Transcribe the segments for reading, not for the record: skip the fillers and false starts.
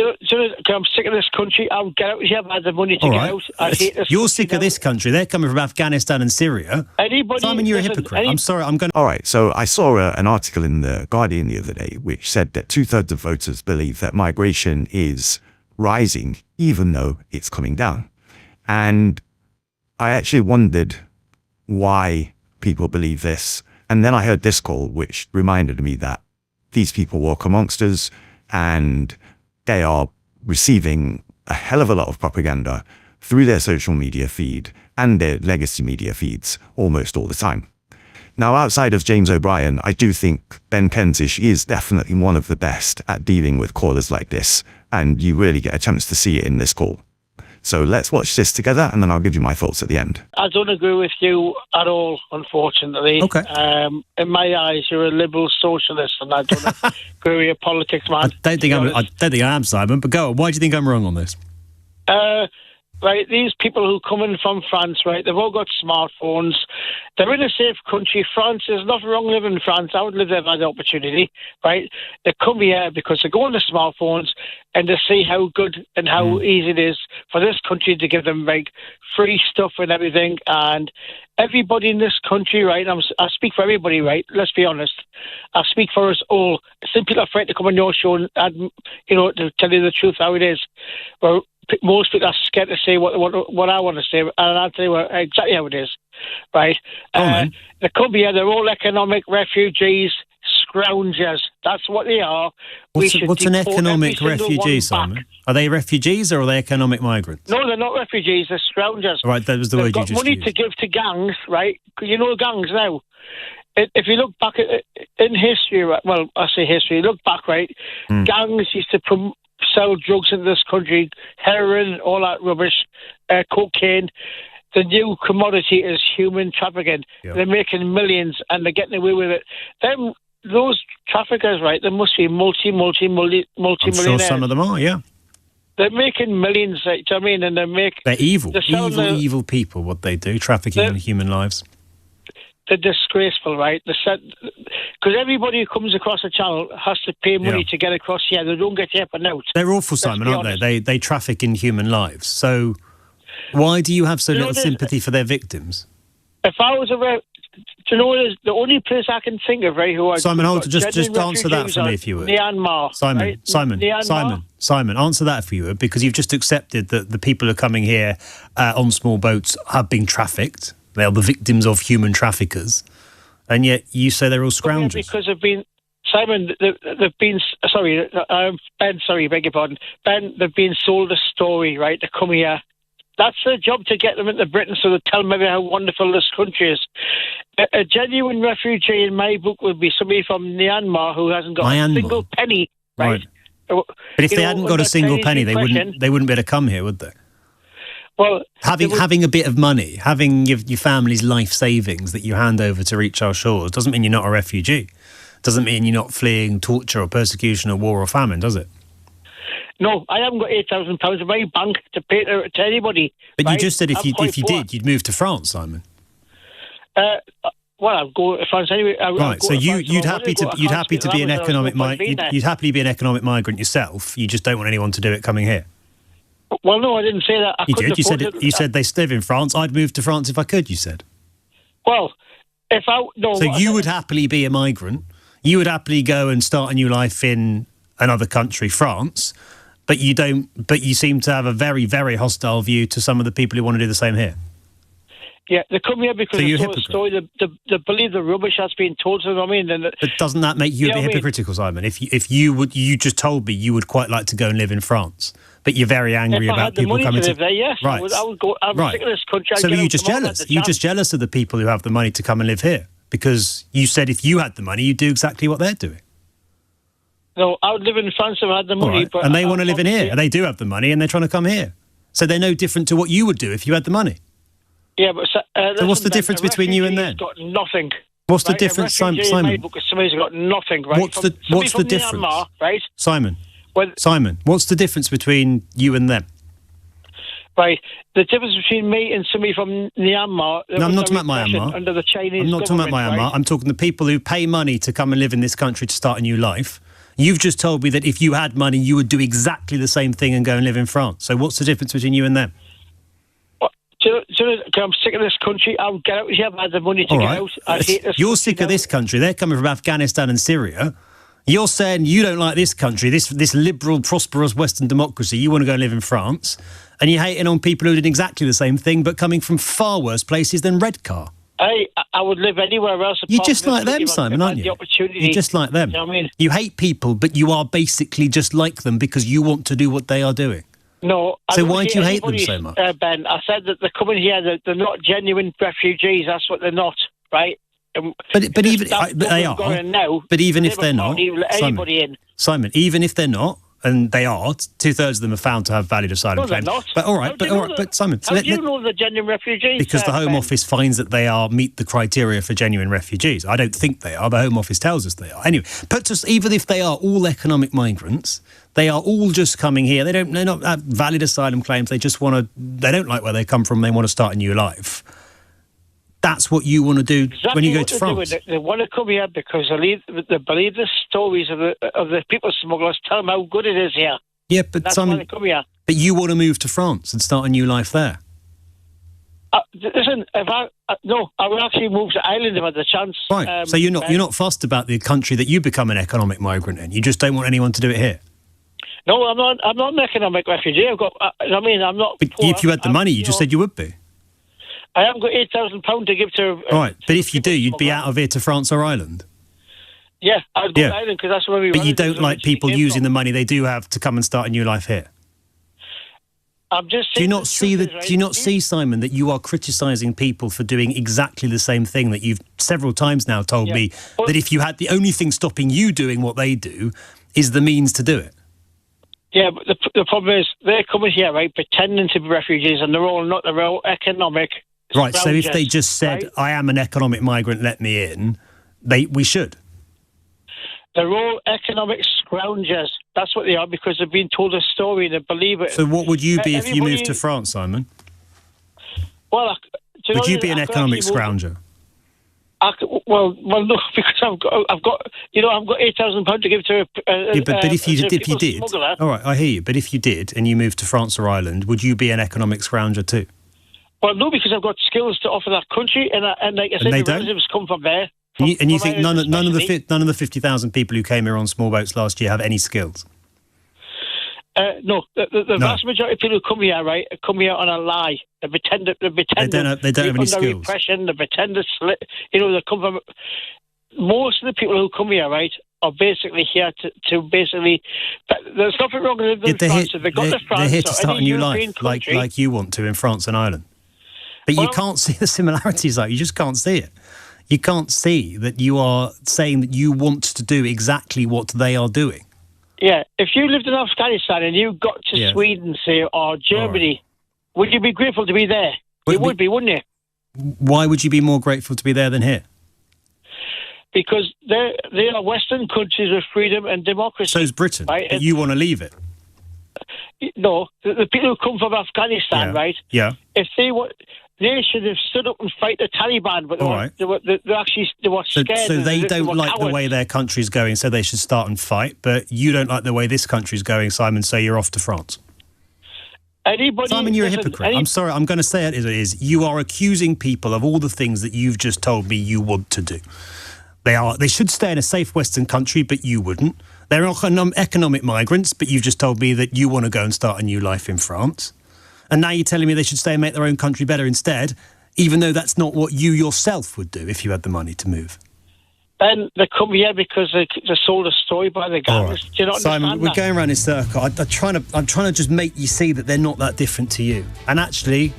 I'm sick of this country. I'll get out of here. I had the money to get out. I hate this. You're sick of this country. They're coming from Afghanistan and Syria. Simon, you're a hypocrite. I'm sorry. I'm going to... All right, so I saw an article in The Guardian the other day which said that 2/3 of voters believe that migration is rising, even though it's coming down. And I actually wondered why people believe this. And then I heard this call, which reminded me that these people walk amongst us and they are receiving a hell of a lot of propaganda through their social media feed and their legacy media feeds almost all the time. Now, outside of James O'Brien, I do think Ben Kensish is definitely one of the best at dealing with callers like this, and you really get a chance to see it in this call. So let's watch this together, and then I'll give you my thoughts at the end. I don't agree with you at all, unfortunately. Okay. In my eyes, you're a liberal socialist, and I don't agree with your politics, man. I don't think I am, Simon, but go on. Why do you think I'm wrong on this? Right, these people who come in from France, right, they've all got smartphones. They're in a safe country. France, there's nothing wrong living in France. I would live there if I had the opportunity, right? They come here because they go on the smartphones and they see how good and how easy it is for this country to give them, like, free stuff and everything. And everybody in this country, right, I speak for everybody, right, let's be honest. I speak for us all. Some people are afraid to come on your show and to tell you the truth how it is. Well, most people are scared to say what I want to say, and I'll tell you exactly how it is, right? They come here, they're all economic refugees, scroungers. That's what they are. What's an economic refugee, Simon? Are they refugees or are they economic migrants? No, they're not refugees, they're scroungers. Right, that was the word you just used. They've got money to give to gangs, right? You know gangs now. If you look back in history, well, I say history, look back, right? Gangs used to sell drugs in this country, heroin, all that rubbish, cocaine. The new commodity is human trafficking. Yep. They're making millions and they're getting away with it. Those traffickers, right, they must be multi-millionaires. I'm sure some of them are, yeah. They're making millions, right, do you know what I mean? And they're evil. Evil people, what they do, trafficking in human lives. They're disgraceful, right? Because everybody who comes across the channel has to pay money to get across here. They don't get here for now. They're awful, Simon, aren't they? They traffic in human lives. So why do you have so little sympathy for their victims? If I was the only place I can think of, right? Simon, hold on, just answer that for me, if you would. Myanmar. Simon, answer that for you, because you've just accepted that the people who are coming here on small boats have been trafficked. They are the victims of human traffickers, and yet you say they're all scroungers. Because they've been, Simon, they've been, sorry, Ben, sorry, beg your pardon. Ben, they've been sold a story, right, to come here. That's their job, to get them into Britain so they tell them how wonderful this country is. A genuine refugee, in my book, would be somebody from Myanmar who hasn't got a single penny, right? But if they hadn't got a single penny, they wouldn't be able to come here, would they? Well, having a bit of money, having your family's life savings that you hand over to reach our shores doesn't mean you're not a refugee. Doesn't mean you're not fleeing torture or persecution or war or famine, does it? No, I haven't got £8,000 in my bank to pay to anybody. But right? You just said if you did, you'd move to France, Simon. Well, I'd go to France anyway. Right, so you'd happily be an economic migrant yourself. You just don't want anyone to do it coming here. Well, no, I didn't say that. You did. You said they live in France. I'd move to France if I could, you said. Well, you would happily be a migrant. You would happily go and start a new life in another country, France, but you don't. But you seem to have a very, very hostile view to some of the people who want to do the same here. Yeah, they come here because they told a story. They believe the rubbish has been told to them. I mean, but doesn't that make you a bit hypocritical, Simon? If you just told me you would quite like to go and live in France, but you're very angry about people coming to live there. Yes, right. I would go. I'm sick of this country. So are you just jealous? You're just jealous of the people who have the money to come and live here because you said if you had the money, you'd do exactly what they're doing. No, I would live in France if I had the money. Right. But and they want to live in here, and they do have the money, and they're trying to come here. So they're no different to what you would do if you had the money. Yeah, but so what's the difference between you and them? Got nothing. What's the difference, Simon? Somebody's got nothing, right? What's the difference, Myanmar, right? Simon? What's the difference between you and them? Right, the difference between me and somebody from Myanmar. No, I'm not talking about Myanmar. Under the Chinese. I'm not talking about Myanmar. Right? I'm talking the people who pay money to come and live in this country to start a new life. You've just told me that if you had money, you would do exactly the same thing and go and live in France. So what's the difference between you and them? I'm sick of this country. I'll get out of here. I have the money to get out. I hate this. You're sick of this country. They're coming from Afghanistan and Syria. You're saying you don't like this country, this liberal, prosperous Western democracy. You want to go and live in France. And you're hating on people who did exactly the same thing, but coming from far worse places than Redcar. I would live anywhere else. You're just like them, Simon, aren't you? You're just like them. You know what I mean? You hate people, but you are basically just like them because you want to do what they are doing. No. So why do you hate them so much? Ben, I said that they're coming here, they're not genuine refugees. That's what they're not, right? But even they are. But even if they're not, Simon, even if they're not, and they are, 2/3 of them are found to have valid asylum claims. They're not. But all right, but Simon, how do you know they're genuine refugees? Because the Home Office finds that they meet the criteria for genuine refugees. I don't think they are. The Home Office tells us they are. Anyway, even if they are all economic migrants, they are all just coming here. They're not have valid asylum claims. They just want to. They don't like where they come from. They want to start a new life. That's what you want to do when you go to France. They want to come here because they believe the stories of the people smugglers. Tell them how good it is here. Yeah, but that's why they come here. But you want to move to France and start a new life there. Listen, I would actually move to Ireland if I had the chance. Right. So you're not fussed about the country that you become an economic migrant in. You just don't want anyone to do it here. No, I'm not. I'm not an economic refugee. I'm not. But poor. If you had the money, you just said you would be. I haven't got £8,000 to give to... Right, but if you do, you'd be out of here to France or Ireland. Yeah, I'd go to Ireland because that's where we... But you don't like people using the money they do have to come and start a new life here. I'm just Do saying... you not see, Simon, that you are criticising people for doing exactly the same thing that you've several times now told me that if you had the only thing stopping you doing what they do is the means to do it? Yeah, but the problem is they're coming here, right, pretending to be refugees and they're all economic... Right, so if they just said, right? I am an economic migrant, let me in, we should. They're all economic scroungers. That's what they are because they've been told a story and they believe it. So what would you be if you moved to France, Simon? Well, would you be an economic scrounger? Well, no, because I've got £8,000 to give to but if you did, smuggler. All right, I hear you. But if you did and you moved to France or Ireland, would you be an economic scrounger too? Well, no, because I've got skills to offer that country, and like I said, the relatives come from there. And you think none of the 50,000 people who came here on small boats last year have any skills? No, the vast majority of people who come here, right, come here on a lie. They pretend. They don't have any skills. Repression, they pretend to slip. They come from. Most of the people who come here, right, are basically here to basically. There's nothing wrong with them. They're here to start a new life, like you want to in France and Ireland. But you can't see the similarities, you just can't see it. You can't see that you are saying that you want to do exactly what they are doing. Yeah, if you lived in Afghanistan and you got to Sweden, say, or Germany, would you be grateful to be there? You would be, wouldn't you? Why would you be more grateful to be there than here? Because they are Western countries with freedom and democracy. So is Britain, right? But you want to leave it. No, the people who come from Afghanistan, right? Yeah. If they should have stood up and fight the Taliban, but they were scared. So they don't like the way their country's going, so they should start and fight. But you don't like the way this country's going, Simon, so you're off to France. Simon, you're a hypocrite. I'm sorry, I'm going to say it as it is. You are accusing people of all the things that you've just told me you want to do. They should stay in a safe Western country, but you wouldn't. They're economic migrants, but you've just told me that you want to go and start a new life in France. And now you're telling me they should stay and make their own country better instead, even though that's not what you yourself would do if you had the money to move. Ben, they come here because they sold a story by the gangs. Right. Do you not Simon, understand we're going around in circle. I'm trying to just make you see that they're not that different to you. And actually,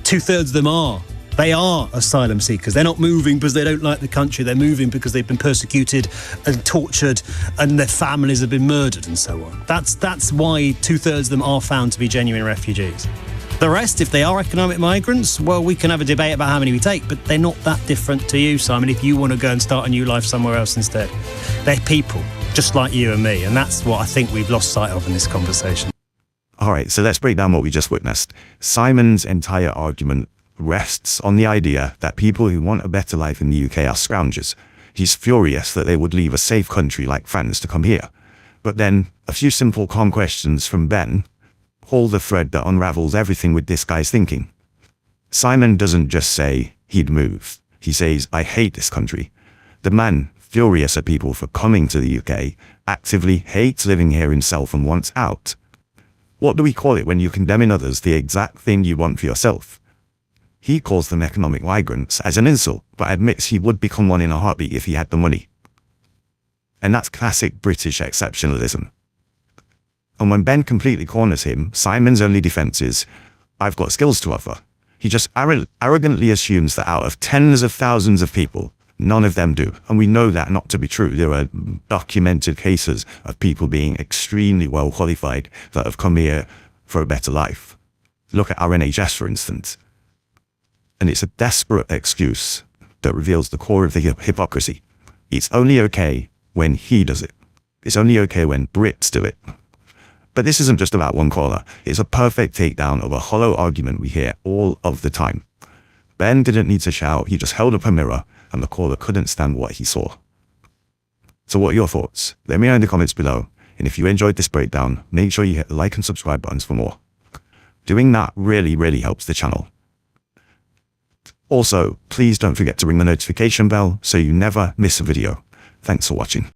2/3 of them are. They are asylum seekers. They're not moving because they don't like the country. They're moving because they've been persecuted and tortured and their families have been murdered and so on. That's why 2/3 of them are found to be genuine refugees. The rest, if they are economic migrants, well, we can have a debate about how many we take, but they're not that different to you, Simon, if you want to go and start a new life somewhere else instead. They're people, just like you and me, and that's what I think we've lost sight of in this conversation. All right, so let's break down what we just witnessed. Simon's entire argument rests on the idea that people who want a better life in the UK are scroungers. He's furious that they would leave a safe country like France to come here. But then a few simple, calm questions from Ben hold the thread that unravels everything with this guy's thinking. Simon doesn't just say he'd move. He says, I hate this country. The man, furious at people for coming to the UK, actively hates living here himself and wants out. What do we call it when you condemn in others the exact thing you want for yourself? He calls them economic migrants as an insult, but admits he would become one in a heartbeat if he had the money. And that's classic British exceptionalism. And when Ben completely corners him, Simon's only defense is, I've got skills to offer. He just arrogantly assumes that out of tens of thousands of people, none of them do. And we know that not to be true. There are documented cases of people being extremely well qualified that have come here for a better life. Look at our NHS, for instance. And it's a desperate excuse that reveals the core of the hypocrisy. It's only okay when he does it. It's only okay when Brits do it. But this isn't just about one caller. It's a perfect takedown of a hollow argument we hear all of the time. Ben didn't need to shout, he just held up a mirror, and the caller couldn't stand what he saw. So what are your thoughts? Let me know in the comments below. And if you enjoyed this breakdown, make sure you hit the like and subscribe buttons for more. Doing that really helps the channel. Also, please don't forget to ring the notification bell so you never miss a video. Thanks for watching.